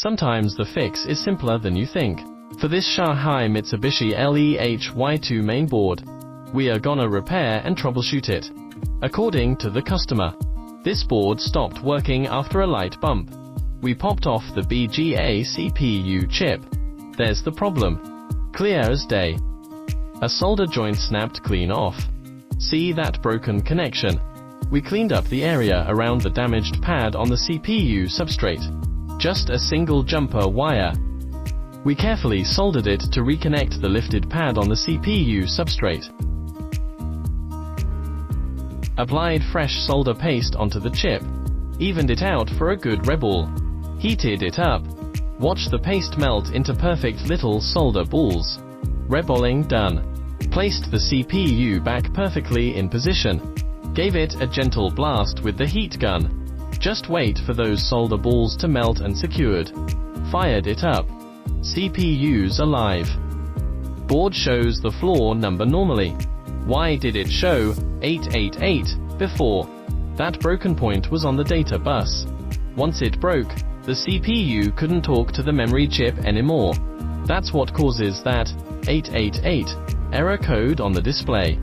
Sometimes the fix is simpler than you think. For this Shanghai Mitsubishi LEHY-2 mainboard, we are gonna repair and troubleshoot it. According to the customer, this board stopped working after a light bump. We popped off the BGA CPU chip. There's the problem. Clear as day. A solder joint snapped clean off. See that broken connection? We cleaned up the area around the damaged pad on the CPU substrate. Just a single jumper wire. We carefully soldered it to reconnect the lifted pad on the CPU substrate. Applied fresh solder paste onto the chip. Evened it out for a good reball. Heated it up. Watch the paste melt into perfect little solder balls. Reballing done. Placed the CPU back perfectly in position. Gave it a gentle blast with the heat gun. Just wait for those solder balls to melt and secured. Fired it up. CPU's alive. Board shows the floor number normally. Why did it show 888 before? That broken point was on the data bus. Once it broke, the CPU couldn't talk to the memory chip anymore. That's what causes that 888 error code on the display.